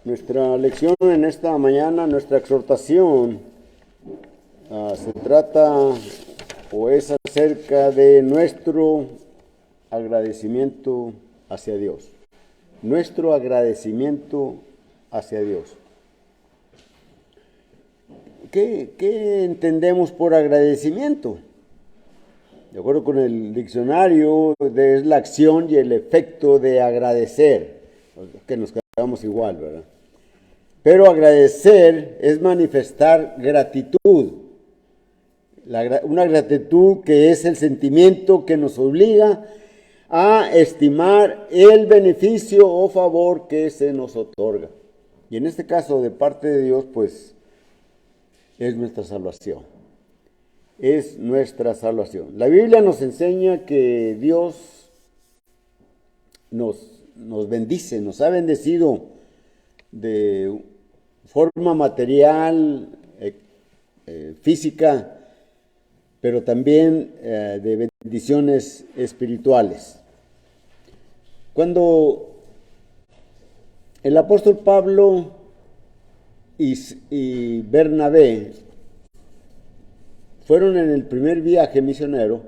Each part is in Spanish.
Nuestra lección en esta mañana, nuestra exhortación, se trata o es acerca de nuestro agradecimiento hacia Dios. Nuestro agradecimiento hacia Dios. ¿Qué entendemos por agradecimiento? De acuerdo con el diccionario, es la acción y el efecto de agradecer, que nos quedamos igual, ¿verdad? Pero agradecer es manifestar gratitud, una gratitud que es el sentimiento que nos obliga a estimar el beneficio o favor que se nos otorga. Y en este caso, de parte de Dios, pues, es nuestra salvación. Es nuestra salvación. La Biblia nos enseña que Dios nos bendice, nos ha bendecido de forma material, física, pero también de bendiciones espirituales. Cuando el apóstol Pablo y Bernabé fueron en el primer viaje misionero,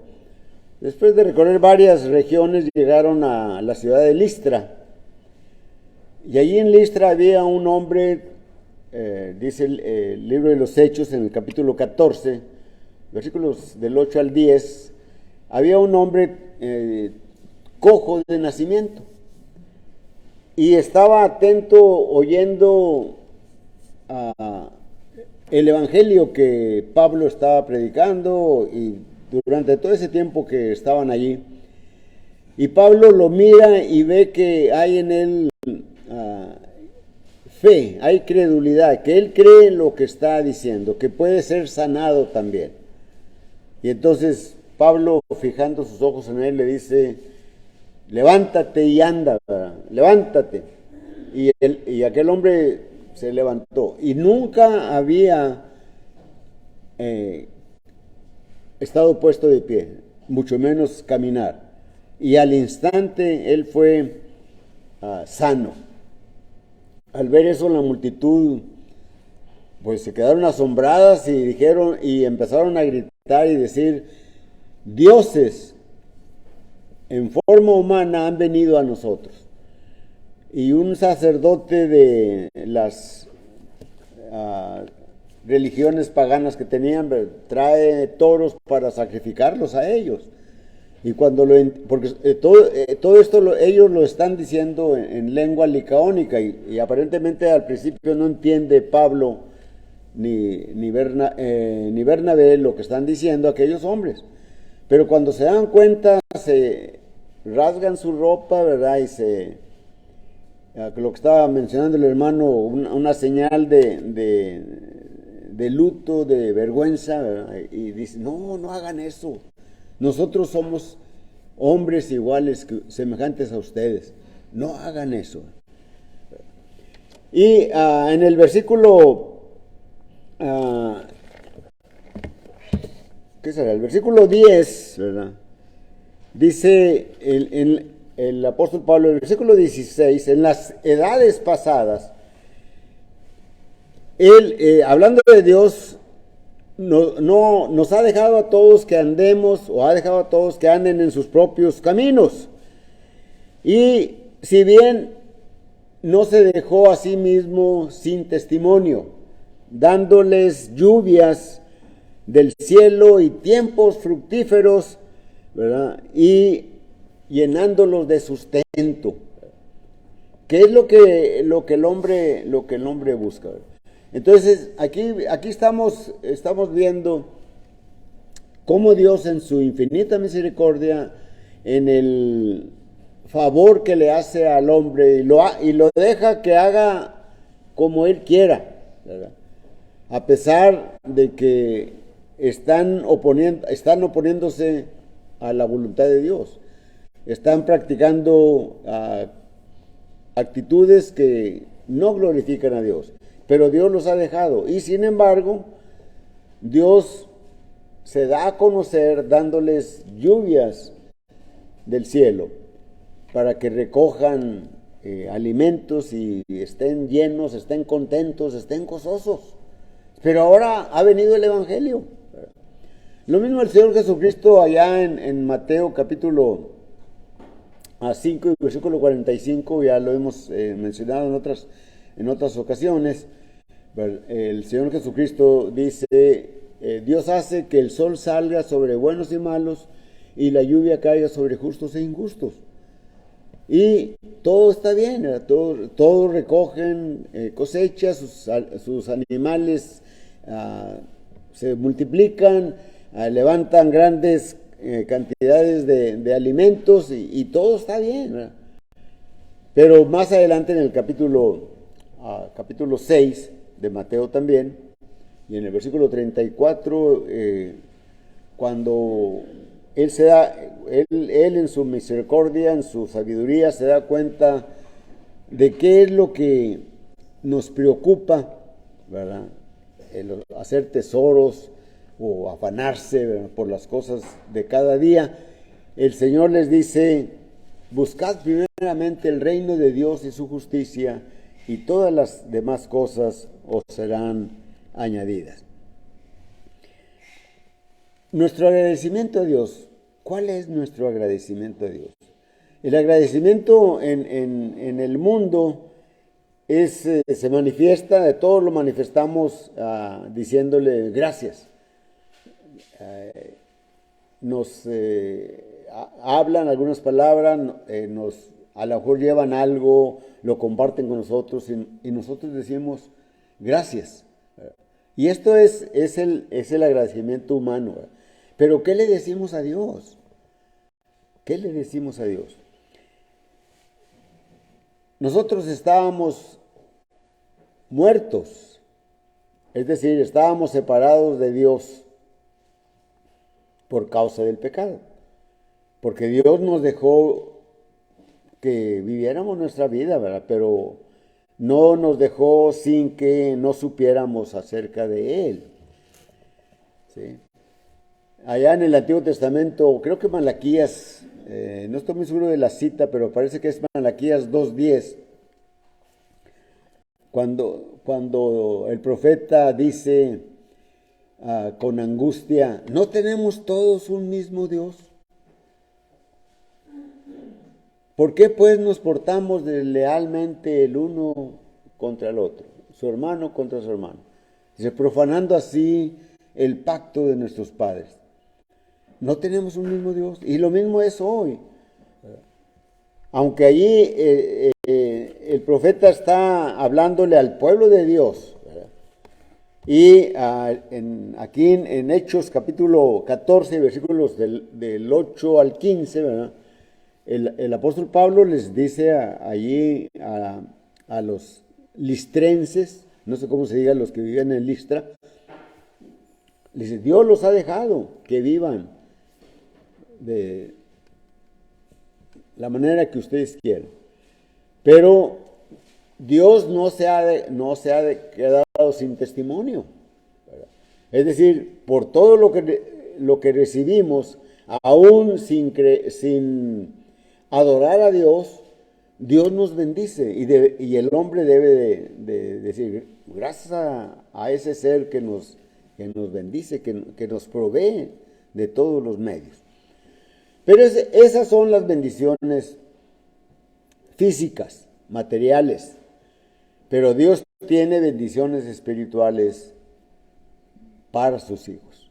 después de recorrer varias regiones, llegaron a la ciudad de Listra. Y allí en Listra había un hombre, dice el libro de los Hechos en el capítulo 14, versículos del 8 al 10, había un hombre cojo de nacimiento y estaba atento oyendo el evangelio que Pablo estaba predicando y durante todo ese tiempo que estaban allí. Y Pablo lo mira y ve que hay en él fe, hay credulidad, que él cree en lo que está diciendo, que puede ser sanado también. Y entonces Pablo, fijando sus ojos en él, le dice: levántate y anda, ¿verdad? Levántate. Y aquel hombre se levantó y nunca había estado puesto de pie, mucho menos caminar. Y al instante él fue sano. Al ver eso, la multitud pues se quedaron asombradas y empezaron a gritar y decir: dioses en forma humana han venido a nosotros. Y un sacerdote de las religiones paganas que tenían trae toros para sacrificarlos a ellos. Y porque todo esto ellos lo están diciendo en lengua licaónica y aparentemente al principio no entiende Pablo ni Bernabé lo que están diciendo aquellos hombres. Pero cuando se dan cuenta, se rasgan su ropa, ¿verdad? Y lo que estaba mencionando el hermano, una señal de luto, de vergüenza, ¿verdad? Y dicen: no hagan eso. Nosotros somos hombres iguales, semejantes a ustedes. No hagan eso. Y en el versículo, ¿qué será? El versículo 10, ¿verdad? Dice el apóstol Pablo, en el versículo 16, en las edades pasadas, él, hablando de Dios, no nos ha dejado a todos que andemos, o ha dejado a todos que anden en sus propios caminos. Y si bien no se dejó a sí mismo sin testimonio, dándoles lluvias del cielo y tiempos fructíferos, ¿verdad? Y llenándolos de sustento. ¿Qué es lo que el hombre busca? Entonces, aquí estamos viendo cómo Dios, en su infinita misericordia, en el favor que le hace al hombre, y lo deja que haga como él quiera, ¿verdad? A pesar de que están oponiéndose a la voluntad de Dios, están practicando actitudes que no glorifican a Dios. Pero Dios los ha dejado. Y sin embargo, Dios se da a conocer dándoles lluvias del cielo para que recojan alimentos y estén llenos, estén contentos, estén gozosos. Pero ahora ha venido el Evangelio. Lo mismo el Señor Jesucristo allá en Mateo capítulo 5 y versículo 45, ya lo hemos mencionado en otras ocasiones. El Señor Jesucristo dice, Dios hace que el sol salga sobre buenos y malos y la lluvia caiga sobre justos e injustos. Y todo está bien, todos recogen cosechas, sus animales se multiplican, levantan grandes cantidades de alimentos y todo está bien, ¿verdad? Pero más adelante en el capítulo 6 de Mateo también, y en el versículo 34, cuando él en su misericordia, en su sabiduría, se da cuenta de qué es lo que nos preocupa, ¿verdad? El hacer tesoros o afanarse, ¿verdad?, por las cosas de cada día. El Señor les dice, buscad primeramente el reino de Dios y su justicia, y todas las demás cosas os serán añadidas. Nuestro agradecimiento a Dios. ¿Cuál es nuestro agradecimiento a Dios? El agradecimiento en el mundo se manifiesta, de todos lo manifestamos diciéndole gracias. Nos hablan algunas palabras, a lo mejor llevan algo, lo comparten con nosotros y nosotros decimos gracias. Y esto es el agradecimiento humano. Pero ¿qué le decimos a Dios? ¿Qué le decimos a Dios? Nosotros estábamos muertos, es decir, estábamos separados de Dios por causa del pecado, porque Dios nos dejó que viviéramos nuestra vida, ¿verdad? Pero no nos dejó sin que no supiéramos acerca de Él, ¿sí? Allá en el Antiguo Testamento, creo que Malaquías, no estoy muy seguro de la cita, pero parece que es Malaquías 2:10, cuando el profeta dice con angustia, ¿no tenemos todos un mismo Dios? ¿Por qué pues nos portamos deslealmente el uno contra el otro, su hermano contra su hermano? Dice, profanando así el pacto de nuestros padres. No tenemos un mismo Dios. Y lo mismo es hoy. Aunque allí el profeta está hablándole al pueblo de Dios, ¿verdad? Y aquí en Hechos capítulo 14, versículos del 8 al 15, ¿verdad?, el apóstol Pablo les dice allí a los listrenses, no sé cómo se diga, los que vivían en Listra, les dice, Dios los ha dejado que vivan de la manera que ustedes quieren, pero Dios no se ha quedado sin testimonio, ¿verdad? Es decir, por todo lo que recibimos, aún sin adorar a Dios, Dios nos bendice y el hombre debe de decir, gracias a ese ser que nos bendice, que nos provee de todos los medios. Pero esas son las bendiciones físicas, materiales. Pero Dios tiene bendiciones espirituales para sus hijos.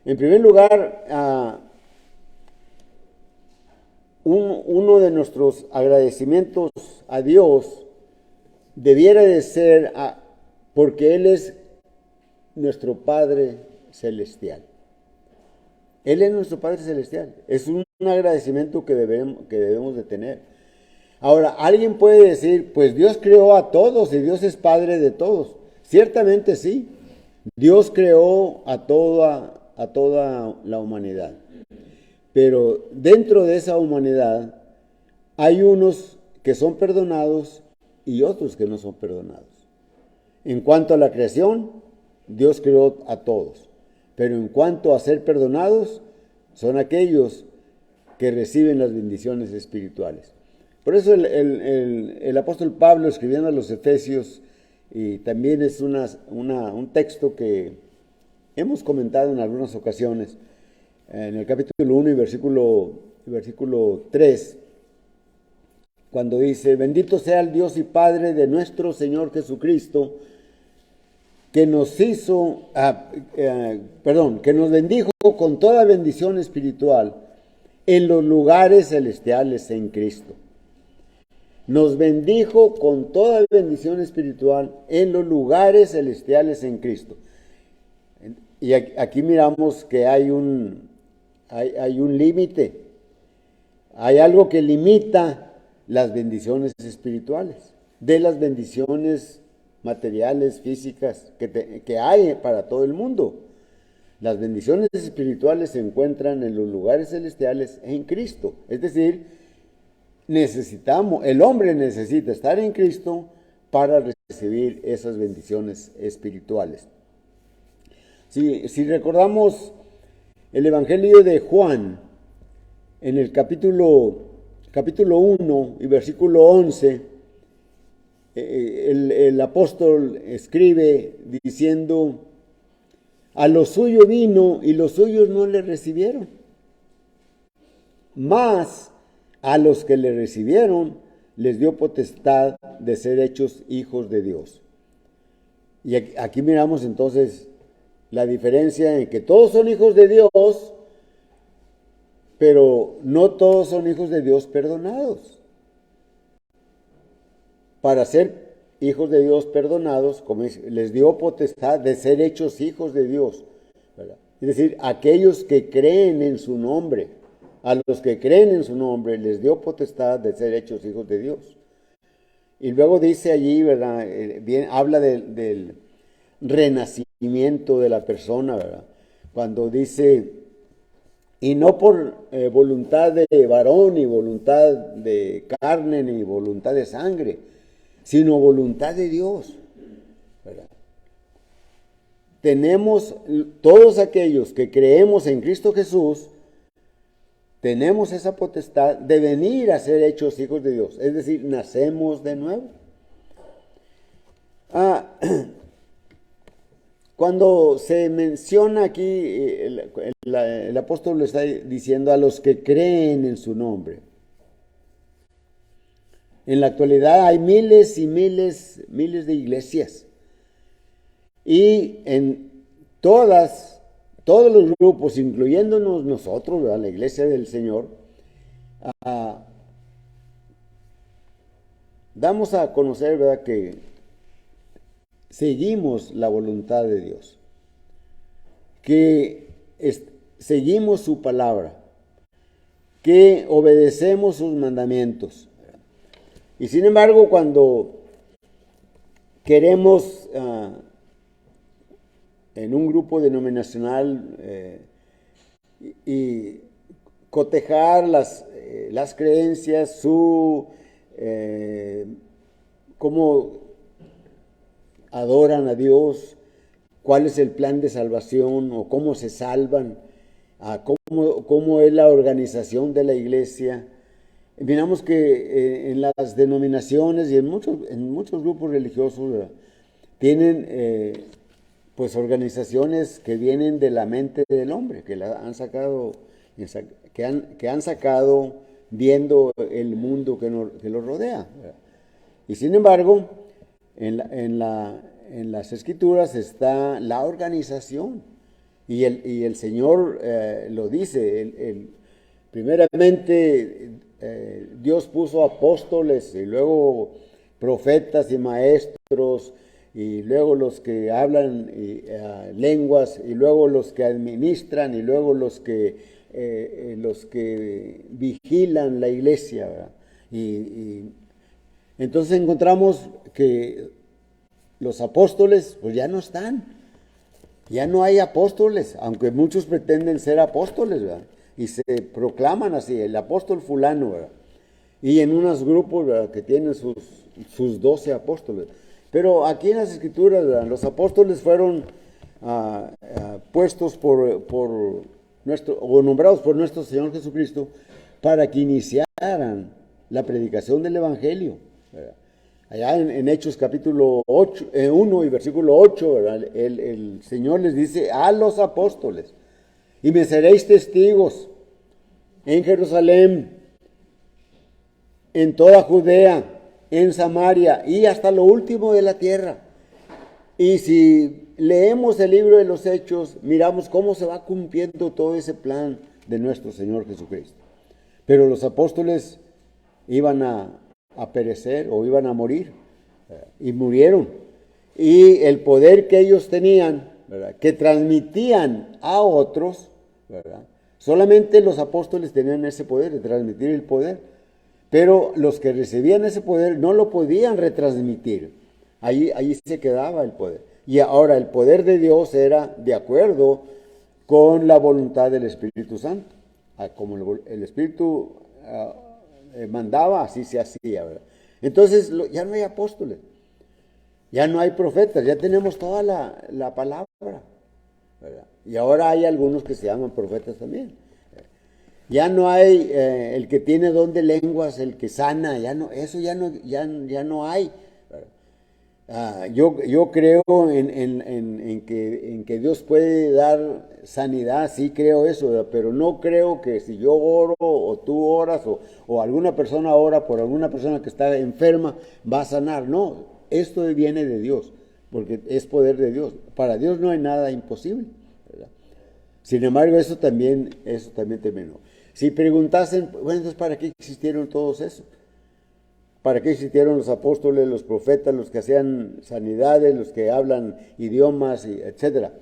En primer lugar, uno de nuestros agradecimientos a Dios debiera de ser porque Él es nuestro Padre Celestial. Él es nuestro Padre Celestial. Es un agradecimiento que debemos de tener. Ahora, alguien puede decir, pues Dios creó a todos y Dios es Padre de todos. Ciertamente sí. Dios creó a toda la humanidad. Pero dentro de esa humanidad hay unos que son perdonados y otros que no son perdonados. En cuanto a la creación, Dios creó a todos. Pero en cuanto a ser perdonados, son aquellos que reciben las bendiciones espirituales. Por eso el apóstol Pablo, escribiendo a los Efesios, y también es un texto que hemos comentado en algunas ocasiones, en el capítulo 1 y versículo 3, cuando dice: bendito sea el Dios y Padre de nuestro Señor Jesucristo, que nos que nos bendijo con toda bendición espiritual en los lugares celestiales en Cristo. Nos bendijo con toda bendición espiritual en los lugares celestiales en Cristo. Y aquí miramos que hay un límite. Hay algo que limita las bendiciones espirituales, de las bendiciones materiales, físicas, que hay para todo el mundo. Las bendiciones espirituales se encuentran en los lugares celestiales en Cristo. Es decir, el hombre necesita estar en Cristo para recibir esas bendiciones espirituales. Si recordamos el Evangelio de Juan, en el capítulo 1 y versículo 11, el apóstol escribe diciendo: a lo suyo vino y los suyos no le recibieron, mas a los que le recibieron les dio potestad de ser hechos hijos de Dios. Y aquí miramos entonces la diferencia en que todos son hijos de Dios, pero no todos son hijos de Dios perdonados. Para ser hijos de Dios perdonados, como les dio potestad de ser hechos hijos de Dios, ¿verdad? Es decir, aquellos que creen en su nombre, a los que creen en su nombre, les dio potestad de ser hechos hijos de Dios. Y luego dice allí, ¿verdad? Habla del renacimiento de la persona, ¿verdad? Cuando dice: y no por voluntad de varón, ni voluntad de carne, ni voluntad de sangre, sino voluntad de Dios, ¿verdad? Tenemos, todos aquellos que creemos en Cristo Jesús, tenemos esa potestad de venir a ser hechos hijos de Dios. Es decir, nacemos de nuevo. Cuando se menciona aquí, el apóstol le está diciendo a los que creen en su nombre. En la actualidad hay miles y miles de iglesias. Y en todos los grupos, incluyéndonos nosotros, ¿verdad?, la iglesia del Señor, damos a conocer, ¿verdad?, que seguimos la voluntad de Dios, que seguimos su palabra, que obedecemos sus mandamientos. Y sin embargo, cuando queremos en un grupo denominacional y cotejar las creencias, cómo adoran a Dios, cuál es el plan de salvación o cómo se salvan, cómo es la organización de la iglesia. Miramos que en las denominaciones y en muchos grupos religiosos tienen pues organizaciones que vienen de la mente del hombre, que han sacado viendo el mundo que los rodea. Y sin embargo, en las Escrituras está la organización, y el Señor lo dice. Primeramente Dios puso apóstoles, y luego profetas y maestros, y luego los que hablan lenguas, y luego los que administran, y luego los que vigilan la iglesia, ¿verdad? Y entonces encontramos que los apóstoles pues ya no están, ya no hay apóstoles, aunque muchos pretenden ser apóstoles, ¿verdad?, y se proclaman así, el apóstol fulano, ¿verdad?, y en unos grupos, ¿verdad?, que tienen sus 12 apóstoles. Pero aquí en las Escrituras, ¿verdad?, los apóstoles fueron puestos o nombrados por nuestro Señor Jesucristo para que iniciaran la predicación del Evangelio, ¿verdad? Allá en Hechos capítulo 8, 1 y versículo 8, ¿verdad? El Señor les dice a los apóstoles: y me seréis testigos en Jerusalén, en toda Judea, en Samaria y hasta lo último de la tierra. Y si leemos el libro de los Hechos, miramos cómo se va cumpliendo todo ese plan de nuestro Señor Jesucristo. Pero los apóstoles iban a perecer o iban a morir, y murieron. Y el poder que ellos tenían, ¿verdad?, que transmitían a otros, ¿verdad?, solamente los apóstoles tenían ese poder de transmitir el poder, pero los que recibían ese poder no lo podían retransmitir. Ahí se quedaba el poder. Y ahora el poder de Dios era de acuerdo con la voluntad del Espíritu Santo. Como el Espíritu mandaba, así se hacía, ¿verdad? Entonces ya no hay apóstoles, ya no hay profetas, ya tenemos toda la palabra, ¿verdad? Y ahora hay algunos que se llaman profetas también. Ya no hay el que tiene don de lenguas, el que sana, eso ya no hay. Yo creo en que Dios puede dar sanidad, sí creo eso, ¿verdad? Pero no creo que si yo oro o tú oras o alguna persona ora por alguna persona que está enferma, va a sanar. No, esto viene de Dios, porque es poder de Dios. Para Dios no hay nada imposible, ¿verdad? Sin embargo, eso también terminó. Si preguntasen, bueno, entonces ¿para qué existieron todos esos? ¿Para qué existieron los apóstoles, los profetas, los que hacían sanidades, los que hablan idiomas, etcétera?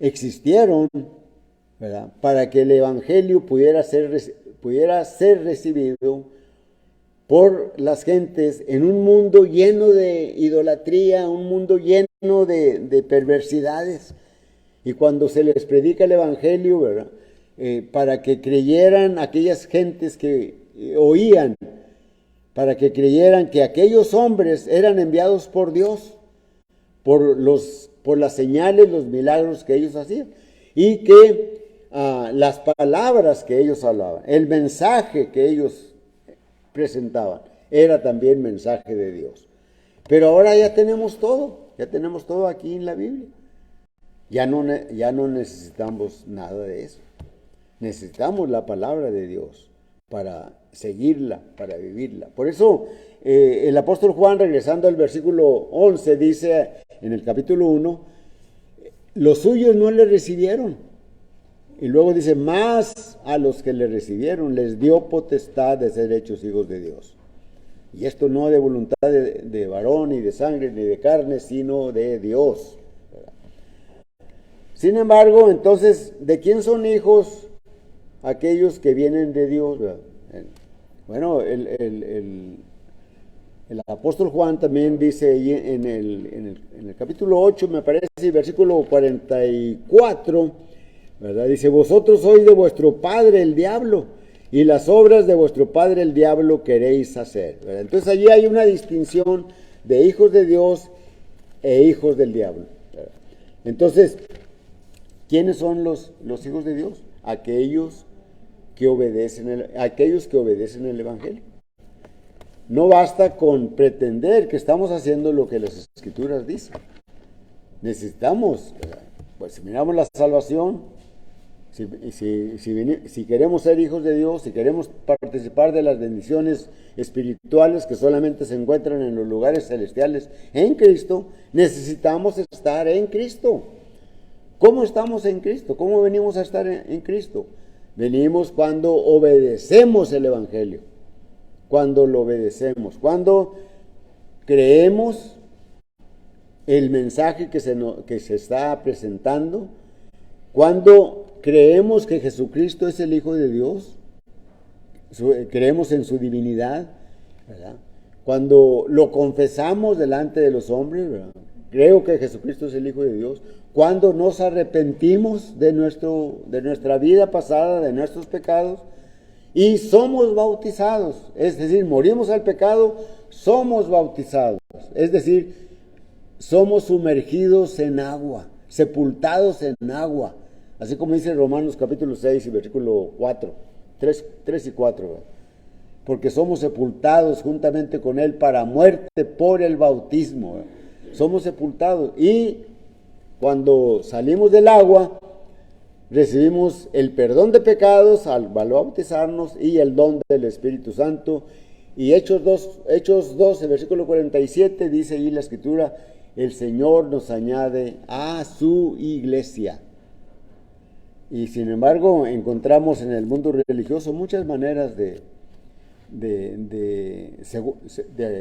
Existieron, ¿verdad?, para que el Evangelio pudiera ser recibido por las gentes en un mundo lleno de idolatría, un mundo lleno de perversidades. Y cuando se les predica el Evangelio, ¿verdad?, para que creyeran aquellas gentes que oían, para que creyeran que aquellos hombres eran enviados por Dios, por las señales, los milagros que ellos hacían, y que las palabras que ellos hablaban, el mensaje que ellos presentaban, era también mensaje de Dios. Pero ahora ya tenemos todo aquí en la Biblia. Ya no necesitamos nada de eso. Necesitamos la palabra de Dios para seguirla, para vivirla. Por eso el apóstol Juan, regresando al versículo 11, dice en el capítulo 1, los suyos no le recibieron. Y luego dice, más a los que le recibieron les dio potestad de ser hechos hijos de Dios. Y esto no de voluntad de varón, ni de sangre, ni de carne, sino de Dios. Sin embargo, entonces, ¿de quién son hijos aquellos que vienen de Dios? Bueno, el apóstol Juan también dice ahí en el capítulo 8, me parece, versículo 44, ¿verdad? Dice, vosotros sois de vuestro padre el diablo, y las obras de vuestro padre el diablo queréis hacer, ¿verdad? Entonces allí hay una distinción de hijos de Dios e hijos del diablo, ¿verdad? Entonces, ¿quiénes son los hijos de Dios? Aquellos que obedecen el Evangelio. No basta con pretender que estamos haciendo lo que las Escrituras dicen. Necesitamos, pues si miramos la salvación, si queremos ser hijos de Dios, si queremos participar de las bendiciones espirituales que solamente se encuentran en los lugares celestiales en Cristo, necesitamos estar en Cristo. ¿Cómo estamos en Cristo? ¿Cómo venimos a estar en Cristo? Venimos cuando obedecemos el Evangelio, cuando lo obedecemos, cuando creemos el mensaje que se está presentando, cuando creemos que Jesucristo es el Hijo de Dios, creemos en su divinidad, ¿verdad? Cuando lo confesamos delante de los hombres, ¿verdad? Creo que Jesucristo es el Hijo de Dios. Cuando nos arrepentimos de nuestra vida pasada, de nuestros pecados, y somos bautizados, es decir, morimos al pecado, somos bautizados, es decir, somos sumergidos en agua, sepultados en agua, así como dice Romanos capítulo 6 y versículo 4, 3 y 4. porque somos sepultados juntamente con Él para muerte por el bautismo. Somos sepultados y cuando salimos del agua, recibimos el perdón de pecados al bautizarnos y el don del Espíritu Santo. Y Hechos 2, el versículo 47, dice ahí la Escritura, el Señor nos añade a su iglesia. Y sin embargo, encontramos en el mundo religioso muchas maneras de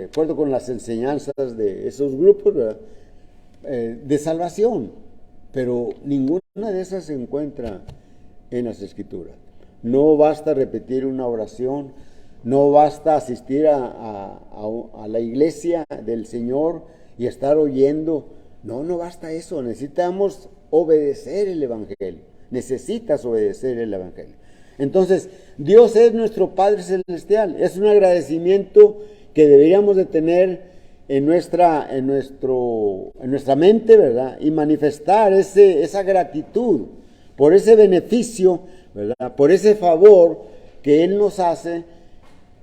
acuerdo con las enseñanzas de esos grupos, de salvación, pero ninguna de esas se encuentra en las Escrituras. No basta repetir una oración, no basta asistir a la iglesia del Señor y estar oyendo. No basta eso, necesitamos obedecer el Evangelio. Necesitas obedecer el Evangelio. Entonces, Dios es nuestro Padre Celestial. Es un agradecimiento que deberíamos de tener en nuestra mente, ¿verdad? Y manifestar esa gratitud por ese beneficio, ¿verdad? Por ese favor que Él nos hace,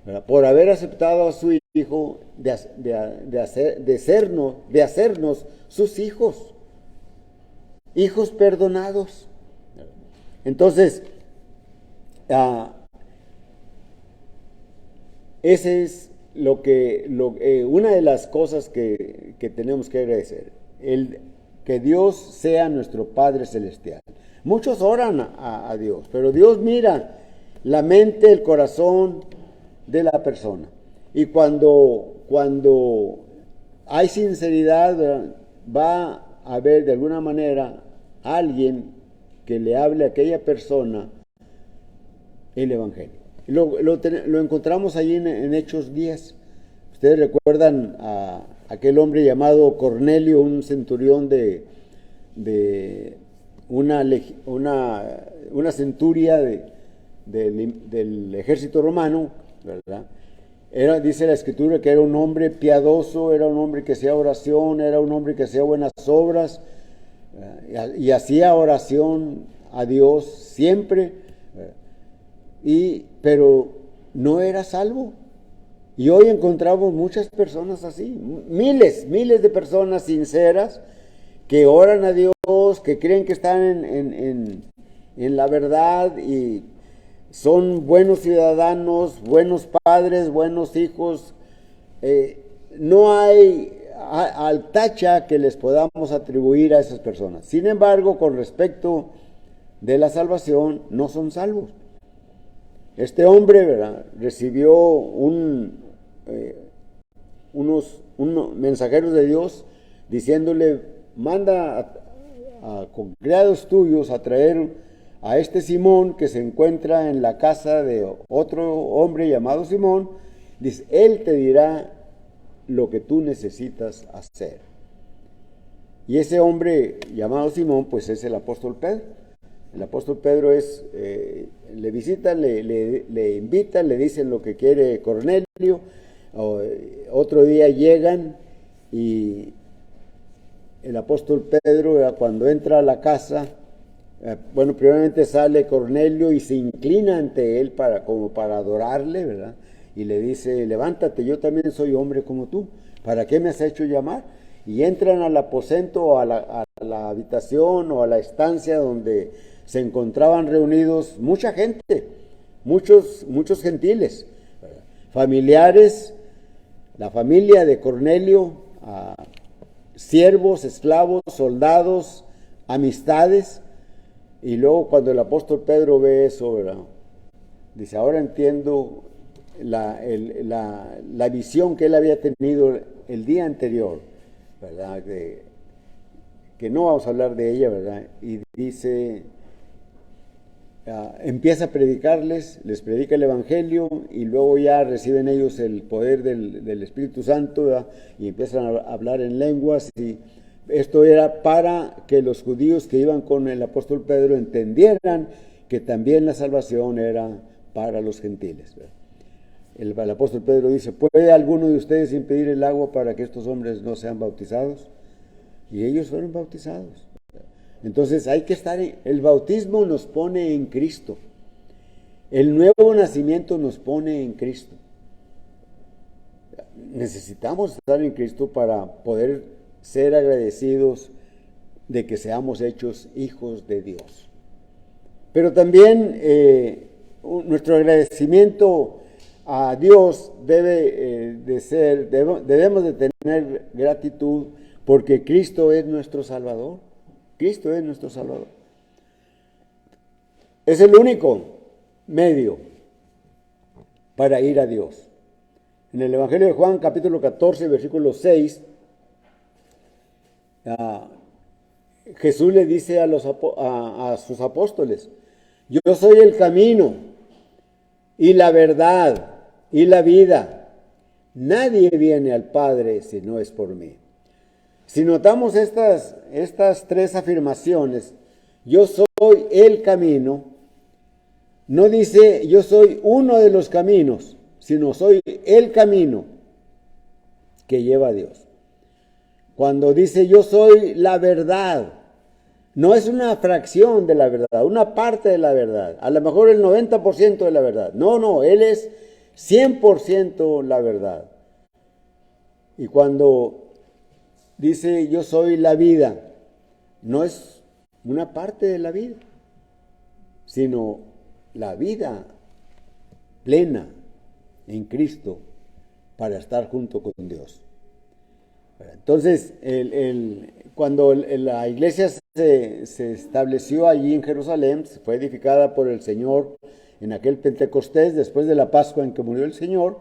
¿verdad? Por haber aceptado a su Hijo de hacernos sus hijos perdonados. Entonces, ese es una de las cosas que tenemos que agradecer, que Dios sea nuestro Padre Celestial. Muchos oran a Dios, pero Dios mira la mente, el corazón de la persona. Y cuando hay sinceridad, va a haber de alguna manera alguien que le hable a aquella persona el Evangelio. Lo encontramos allí en Hechos 10. Ustedes recuerdan a aquel hombre llamado Cornelio, un centurión de una centuria del ejército romano, ¿verdad? Dice la Escritura que era un hombre piadoso, era un hombre que hacía oración, era un hombre que hacía buenas obras, y hacía oración a Dios siempre, pero no era salvo. Y hoy encontramos muchas personas así, miles de personas sinceras que oran a Dios, que creen que están en la verdad y son buenos ciudadanos, buenos padres, buenos hijos. No hay al tacha que les podamos atribuir a esas personas. Sin embargo, con respecto de la salvación, no son salvos. Este hombre, ¿verdad?, recibió unos mensajeros de Dios diciéndole: manda con criados tuyos a traer a este Simón que se encuentra en la casa de otro hombre llamado Simón. Dice, él te dirá lo que tú necesitas hacer. Y ese hombre llamado Simón, pues es el apóstol Pedro. El apóstol Pedro le visitan, le invitan, le dicen lo que quiere Cornelio. Otro día llegan y el apóstol Pedro, cuando entra a la casa, primeramente sale Cornelio y se inclina ante él como para adorarle, ¿verdad? Y le dice: levántate, yo también soy hombre como tú, ¿para qué me has hecho llamar? Y entran al aposento o a la habitación o a la estancia donde se encontraban reunidos mucha gente, muchos gentiles, ¿verdad? Familiares, la familia de Cornelio, siervos, esclavos, soldados, amistades. Y luego cuando el apóstol Pedro ve eso, ¿verdad?, dice: ahora entiendo la visión que él había tenido el día anterior, ¿verdad? Que no vamos a hablar de ella, ¿verdad? Y dice, empieza a predicarles, les predica el Evangelio y luego ya reciben ellos el poder del Espíritu Santo, ¿verdad?, y empiezan a hablar en lenguas. Y esto era para que los judíos que iban con el apóstol Pedro entendieran que también la salvación era para los gentiles, ¿verdad? El apóstol Pedro dice: ¿puede alguno de ustedes impedir el agua para que estos hombres no sean bautizados? Y ellos fueron bautizados. Entonces hay que estar el bautismo nos pone en Cristo. El nuevo nacimiento nos pone en Cristo. necesitamos estar en Cristo para poder ser agradecidos de que seamos hechos hijos de Dios. Pero también nuestro agradecimiento a Dios debemos de tener gratitud porque Cristo es nuestro Salvador. Cristo es nuestro Salvador. Es el único medio para ir a Dios. En el Evangelio de Juan, capítulo 14, versículo 6, Jesús le dice a sus apóstoles: yo soy el camino y la verdad y la vida. Nadie viene al Padre si no es por mí. Si notamos estas tres afirmaciones, yo soy el camino, no dice yo soy uno de los caminos, sino soy el camino que lleva a Dios. Cuando dice yo soy la verdad, no es una fracción de la verdad, una parte de la verdad, a lo mejor el 90% de la verdad. No, Él es 100% la verdad. Y cuando dice yo soy la vida, no es una parte de la vida, sino la vida plena en Cristo para estar junto con Dios. Entonces, cuando la iglesia se estableció allí en Jerusalén, fue edificada por el Señor en aquel Pentecostés, después de la Pascua en que murió el Señor,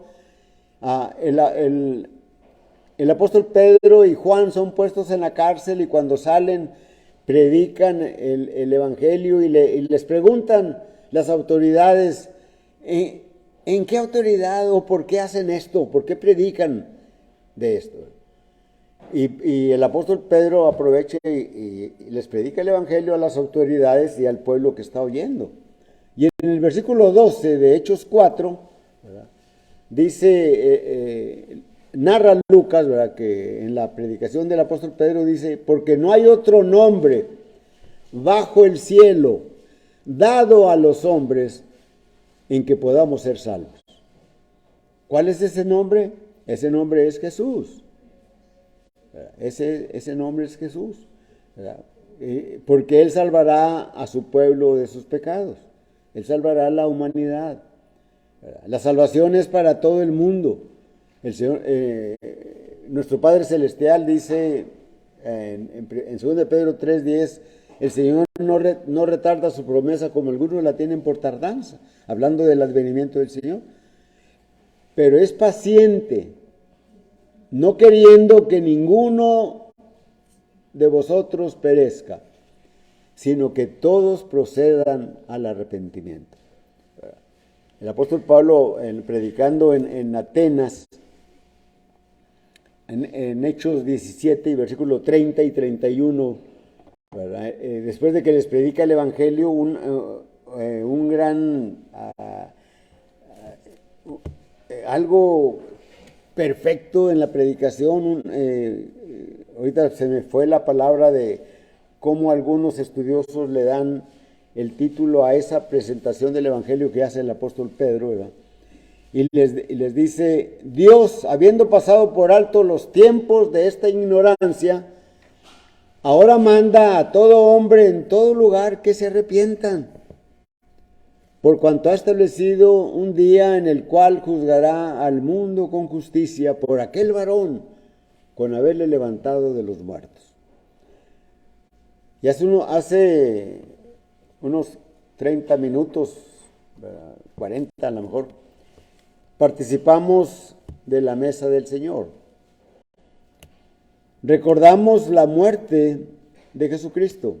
el apóstol Pedro y Juan son puestos en la cárcel y cuando salen predican el Evangelio y les preguntan las autoridades, ¿en qué autoridad o por qué hacen esto? ¿Por qué predican de esto? Y el apóstol Pedro aprovecha y les predica el Evangelio a las autoridades y al pueblo que está oyendo. Y en el versículo 12 de Hechos 4, ¿verdad?, dice, narra Lucas, ¿verdad?, que en la predicación del apóstol Pedro dice, porque no hay otro nombre bajo el cielo dado a los hombres en que podamos ser salvos. ¿Cuál es ese nombre? Ese nombre es Jesús. Ese nombre es Jesús, ¿verdad? Porque Él salvará a su pueblo de sus pecados. Él salvará a la humanidad, ¿verdad? La salvación es para todo el mundo. El Señor, nuestro Padre Celestial dice en 2 de Pedro 3:10, el Señor no retarda su promesa como algunos la tienen por tardanza, hablando del advenimiento del Señor, pero es paciente, no queriendo que ninguno de vosotros perezca, sino que todos procedan al arrepentimiento. El apóstol Pablo, predicando en Atenas, en Hechos 17 y versículo 30 y 31, ¿verdad?, después de que les predica el Evangelio, un gran algo perfecto en la predicación. Ahorita se me fue la palabra de cómo algunos estudiosos le dan el título a esa presentación del Evangelio que hace el apóstol Pedro, ¿verdad? Y les dice, Dios, habiendo pasado por alto los tiempos de esta ignorancia, ahora manda a todo hombre en todo lugar que se arrepientan, por cuanto ha establecido un día en el cual juzgará al mundo con justicia por aquel varón con haberle levantado de los muertos. Y hace unos 30 minutos, 40 a lo mejor, participamos de la mesa del Señor. Recordamos la muerte de Jesucristo.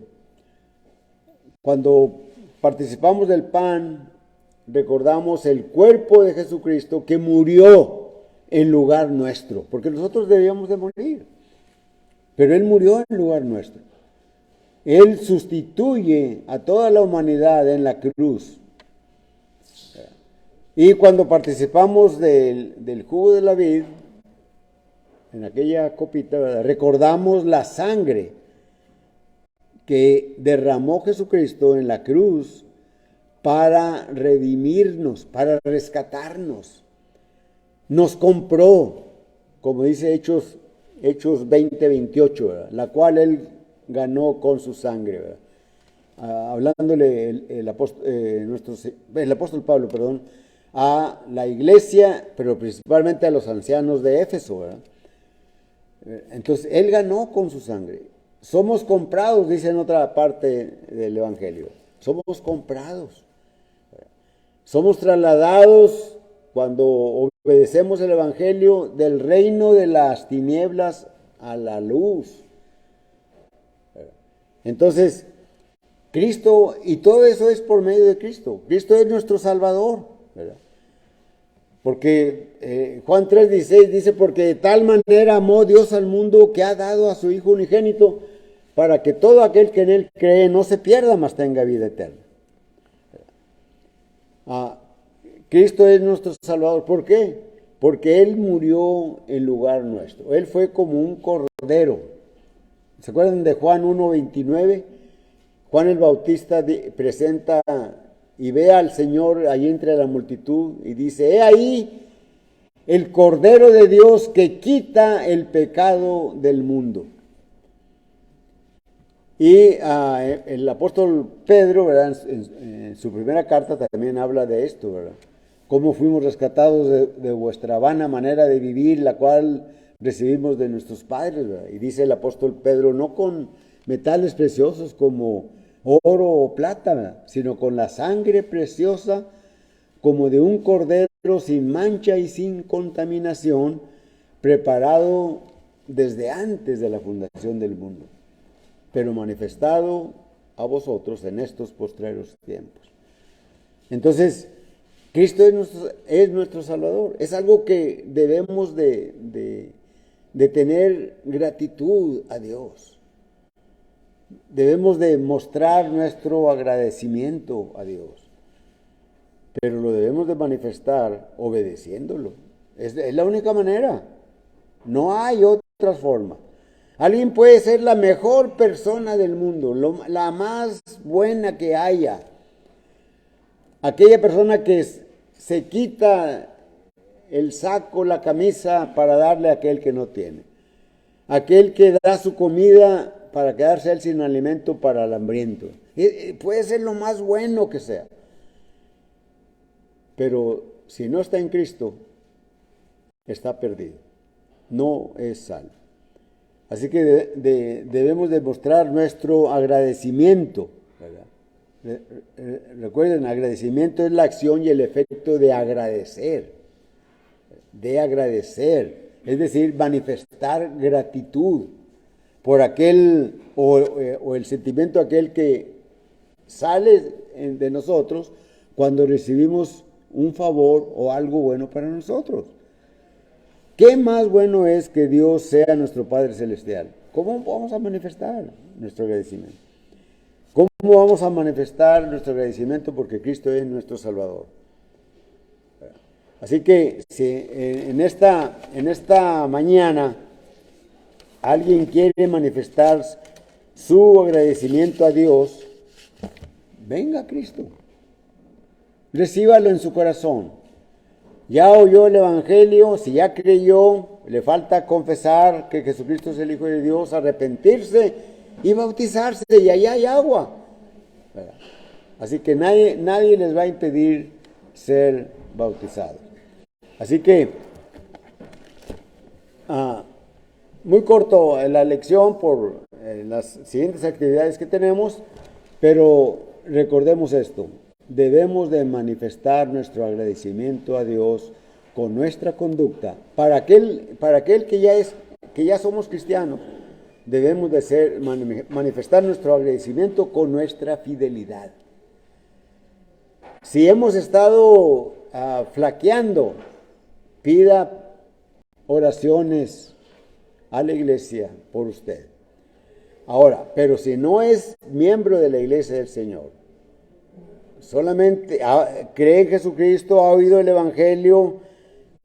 Cuando participamos del pan, recordamos el cuerpo de Jesucristo que murió en lugar nuestro, porque nosotros debíamos de morir, pero Él murió en lugar nuestro. Él sustituye a toda la humanidad en la cruz. Y cuando participamos del jugo de la vid, en aquella copita, ¿verdad?, recordamos la sangre que derramó Jesucristo en la cruz para redimirnos, para rescatarnos. Nos compró como dice Hechos 20:28, ¿verdad? La cual Él ganó con su sangre, ¿verdad? Hablándole el apóstol Pablo, perdón, a la iglesia, pero principalmente a los ancianos de Éfeso, ¿verdad? Entonces, Él ganó con su sangre. Somos comprados, dice en otra parte del Evangelio. Somos comprados. Somos trasladados cuando obedecemos el Evangelio del reino de las tinieblas a la luz. Entonces, Cristo, y todo eso es por medio de Cristo. Cristo es nuestro Salvador, ¿verdad? Porque Juan 3:16 dice, porque de tal manera amó Dios al mundo que ha dado a su Hijo unigénito para que todo aquel que en Él cree no se pierda, mas tenga vida eterna. Cristo es nuestro Salvador. ¿Por qué? Porque Él murió en lugar nuestro. Él fue como un cordero. ¿Se acuerdan de Juan 1:29? Juan el Bautista presenta y ve al Señor allí entre la multitud y dice, he ahí el Cordero de Dios que quita el pecado del mundo. Y el apóstol Pedro, ¿verdad? En su primera carta también habla de esto, ¿verdad? Cómo fuimos rescatados de vuestra vana manera de vivir, la cual recibimos de nuestros padres, ¿verdad? Y dice el apóstol Pedro, no con metales preciosos como oro o plata, ¿verdad? Sino con la sangre preciosa como de un cordero sin mancha y sin contaminación, preparado desde antes de la fundación del mundo, pero manifestado a vosotros en estos postreros tiempos. Entonces, Cristo es nuestro Salvador. Es algo que debemos de tener gratitud a Dios. Debemos de mostrar nuestro agradecimiento a Dios. Pero lo debemos de manifestar obedeciéndolo. Es la única manera. No hay otra forma. Alguien puede ser la mejor persona del mundo, la más buena que haya. Aquella persona que se quita el saco, la camisa para darle a aquel que no tiene. Aquel que da su comida para quedarse él sin alimento para el hambriento. Puede ser lo más bueno que sea. Pero si no está en Cristo, está perdido. No es salvo. Así que debemos demostrar nuestro agradecimiento, ¿verdad? Recuerden, agradecimiento es la acción y el efecto de agradecer. Es decir, manifestar gratitud por aquel o el sentimiento aquel que sale de nosotros cuando recibimos un favor o algo bueno para nosotros. ¿Qué más bueno es que Dios sea nuestro Padre Celestial? ¿Cómo vamos a manifestar nuestro agradecimiento? ¿Cómo vamos a manifestar nuestro agradecimiento porque Cristo es nuestro Salvador? Así que si en esta mañana alguien quiere manifestar su agradecimiento a Dios, venga a Cristo. Recíbalo en su corazón. Ya oyó el Evangelio, si ya creyó, le falta confesar que Jesucristo es el Hijo de Dios, arrepentirse y bautizarse, y allá hay agua. Así que nadie les va a impedir ser bautizados. Así que, muy corto la lección por las siguientes actividades que tenemos, pero recordemos esto. Debemos de manifestar nuestro agradecimiento a Dios con nuestra conducta. Para aquel que ya somos cristianos, debemos de manifestar nuestro agradecimiento con nuestra fidelidad. Si hemos estado flaqueando, pida oraciones a la iglesia por usted. Ahora, pero si no es miembro de la iglesia del Señor, solamente cree en Jesucristo, ha oído el Evangelio,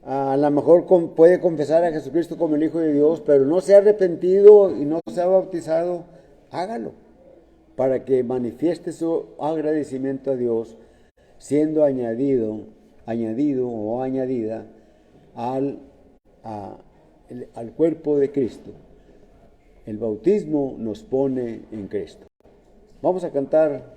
a lo mejor puede confesar a Jesucristo como el Hijo de Dios, pero no se ha arrepentido y no se ha bautizado, hágalo, para que manifieste su agradecimiento a Dios, siendo añadido o añadida al cuerpo de Cristo. El bautismo nos pone en Cristo. Vamos a cantar